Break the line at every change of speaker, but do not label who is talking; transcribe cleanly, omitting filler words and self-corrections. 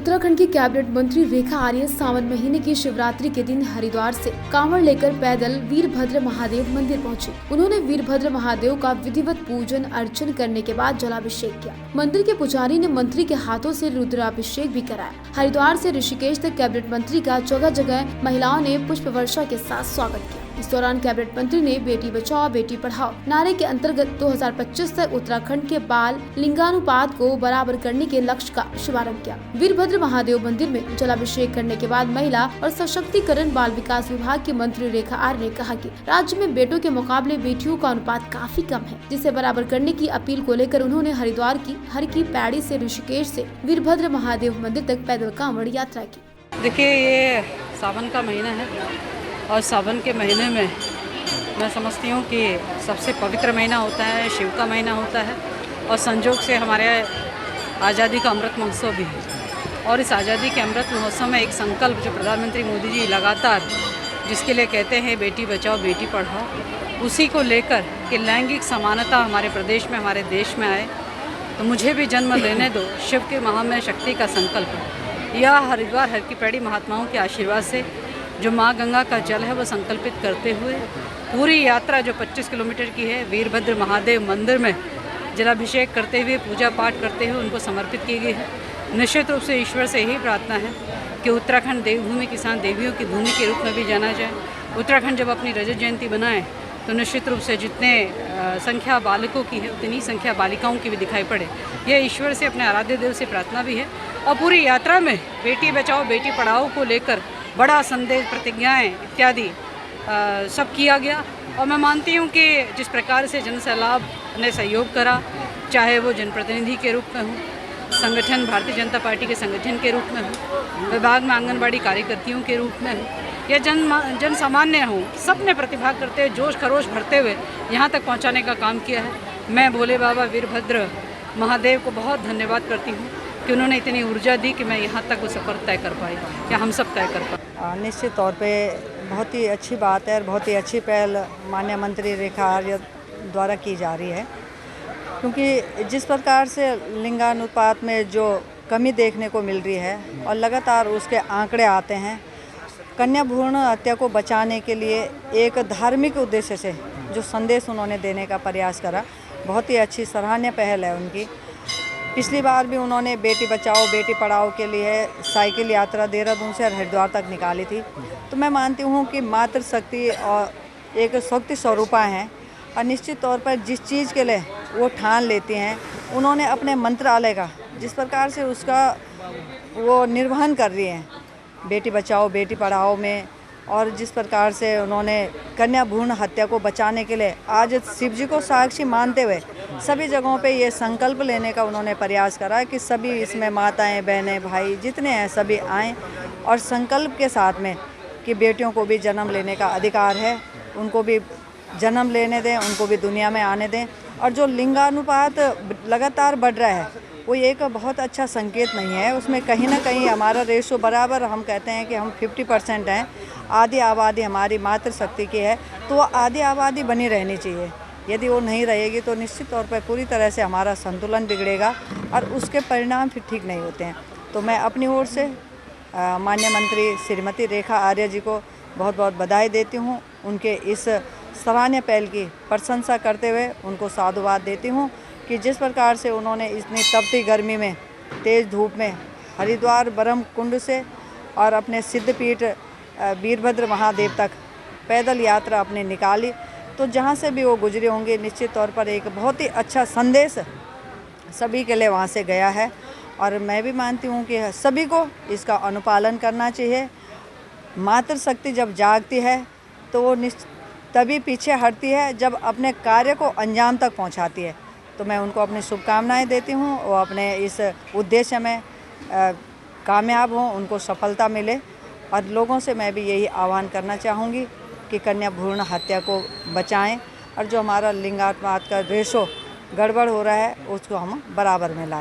उत्तराखंड की कैबिनेट मंत्री रेखा आर्य सावन महीने की शिवरात्रि के दिन हरिद्वार से कांवड़ लेकर पैदल वीरभद्र महादेव मंदिर पहुंची। उन्होंने वीरभद्र महादेव का विधिवत पूजन अर्चन करने के बाद जलाभिषेक किया। मंदिर के पुजारी ने मंत्री के हाथों से रुद्राभिषेक भी कराया। हरिद्वार से ऋषिकेश तक कैबिनेट मंत्री का जगह जगह महिलाओं ने पुष्प वर्षा के साथ स्वागत किया। इस दौरान कैबिनेट मंत्री ने बेटी बचाओ बेटी पढ़ाओ नारे के अंतर्गत 2025 तक उत्तराखंड के बाल लिंगानुपात को बराबर करने के लक्ष्य का शुभारंभ किया। वीरभद्र महादेव मंदिर में जलाभिषेक करने के बाद महिला और सशक्तिकरण बाल विकास विभाग की मंत्री रेखा आर्य ने कहा कि राज्य में बेटों के मुकाबले बेटियों का अनुपात काफी कम है, जिसे बराबर करने की अपील को लेकर उन्होंने हरिद्वार की हर की पैड़ी से ऋषिकेश से वीरभद्र महादेव मंदिर तक पैदल कांवड़ यात्रा की।
देखिए, ये सावन का महीना है और सावन के महीने में मैं समझती हूँ कि सबसे पवित्र महीना होता है, शिव का महीना होता है और संजोग से हमारे आज़ादी का अमृत महोत्सव भी है। और इस आज़ादी के अमृत महोत्सव में एक संकल्प जो प्रधानमंत्री मोदी जी लगातार जिसके लिए कहते हैं बेटी बचाओ बेटी पढ़ाओ, उसी को लेकर कि लैंगिक समानता हमारे प्रदेश में हमारे देश में आए, तो मुझे भी जन्म लेने दो शिव के महामय शक्ति का संकल्प। यह हरिद्वार हर की पैड़ी महात्माओं के आशीर्वाद से जो माँ गंगा का जल है वो संकल्पित करते हुए पूरी यात्रा जो 25 किलोमीटर की है, वीरभद्र महादेव मंदिर में जलाभिषेक करते हुए पूजा पाठ करते हुए उनको समर्पित की गई है। निश्चित रूप से ईश्वर से यही प्रार्थना है कि उत्तराखंड देवभूमि किसान देवियों की भूमि के रूप में भी जाना जाए। उत्तराखंड जब अपनी रजत जयंती बनाए तो निश्चित रूप से जितने संख्या बालकों की है उतनी संख्या बालिकाओं की भी दिखाई पड़े। यह ईश्वर से अपने आराध्य देव से प्रार्थना भी है। और पूरी यात्रा में बेटी बचाओ बेटी पढ़ाओ को लेकर बड़ा संदेश, प्रतिज्ञाएं इत्यादि सब किया गया। और मैं मानती हूँ कि जिस प्रकार से जन सैलाब ने सहयोग करा, चाहे वो जनप्रतिनिधि के रूप में हो, संगठन भारतीय जनता पार्टी के संगठन के रूप में हो, विभाग में आंगनबाड़ी कार्यकर्तियों के रूप में हो या जन सामान्य हो, सब ने प्रतिभाग करते हुए जोश खरोश भरते हुए यहाँ तक पहुँचाने का काम किया है। मैं भोले बाबा वीरभद्र महादेव को बहुत धन्यवाद करती हूँ कि उन्होंने इतनी ऊर्जा दी कि मैं यहाँ तक वो सफ़र तय कर पाई या हम सब तय कर पाए।
निश्चित तौर पे बहुत ही अच्छी बात है और बहुत ही अच्छी पहल माननीय मंत्री रेखा आर्य द्वारा की जा रही है, क्योंकि जिस प्रकार से लिंगानुपात में जो कमी देखने को मिल रही है और लगातार उसके आंकड़े आते हैं, कन्या भ्रूण हत्या को बचाने के लिए एक धार्मिक उद्देश्य से जो संदेश उन्होंने देने का प्रयास करा, बहुत ही अच्छी सराहनीय पहल है उनकी। पिछली बार भी उन्होंने बेटी बचाओ बेटी पढ़ाओ के लिए साइकिल यात्रा देहरादून से हरिद्वार तक निकाली थी। तो मैं मानती हूँ कि मातृशक्ति और एक शक्ति स्वरूपा हैं और निश्चित तौर पर जिस चीज़ के लिए वो ठान लेती हैं, उन्होंने अपने मंत्रालय का जिस प्रकार से उसका वो निर्वहन कर रही हैं बेटी बचाओ बेटी पढ़ाओ में, और जिस प्रकार से उन्होंने कन्या भ्रूण हत्या को बचाने के लिए आज शिव जी को साक्षी मानते हुए सभी जगहों पे ये संकल्प लेने का उन्होंने प्रयास करा कि सभी इसमें माताएं बहनें भाई जितने हैं सभी आएँ और संकल्प के साथ में कि बेटियों को भी जन्म लेने का अधिकार है, उनको भी जन्म लेने दें, उनको भी दुनिया में आने दें। और जो लिंगानुपात लगातार बढ़ रहा है वो एक बहुत अच्छा संकेत नहीं है। उसमें कहीं ना कहीं हमारा रेशो बराबर, हम कहते हैं कि हम 50% हैं, आधी आबादी हमारी मातृशक्ति की है, तो वो आधी आबादी बनी रहनी चाहिए। यदि वो नहीं रहेगी तो निश्चित तौर पर पूरी तरह से हमारा संतुलन बिगड़ेगा और उसके परिणाम फिर ठीक नहीं होते हैं। तो मैं अपनी ओर से माननीय मंत्री श्रीमती रेखा आर्य जी को बहुत बहुत बधाई देती हूँ। उनके इस सराहनीय पहल की प्रशंसा करते हुए उनको साधुवाद देती हूँ कि जिस प्रकार से उन्होंने इतनी तपती गर्मी में तेज़ धूप में हरिद्वार ब्रह्म कुंड से और अपने सिद्धपीठ वीरभद्र महादेव तक पैदल यात्रा अपनी निकाली, तो जहाँ से भी वो गुजरे होंगे निश्चित तौर पर एक बहुत ही अच्छा संदेश सभी के लिए वहाँ से गया है। और मैं भी मानती हूँ कि सभी को इसका अनुपालन करना चाहिए। मातृशक्ति जब जागती है तो वो तभी पीछे हटती है जब अपने कार्य को अंजाम तक पहुँचाती है। तो मैं उनको अपनी शुभकामनाएं देती हूँ, वो अपने इस उद्देश्य में कामयाब हों, उनको सफलता मिले। और लोगों से मैं भी यही आह्वान करना चाहूँगी कि कन्या भ्रूण हत्या को बचाएं और जो हमारा लिंगानुपात का रेशो गड़बड़ हो रहा है उसको हम बराबर में लाएं।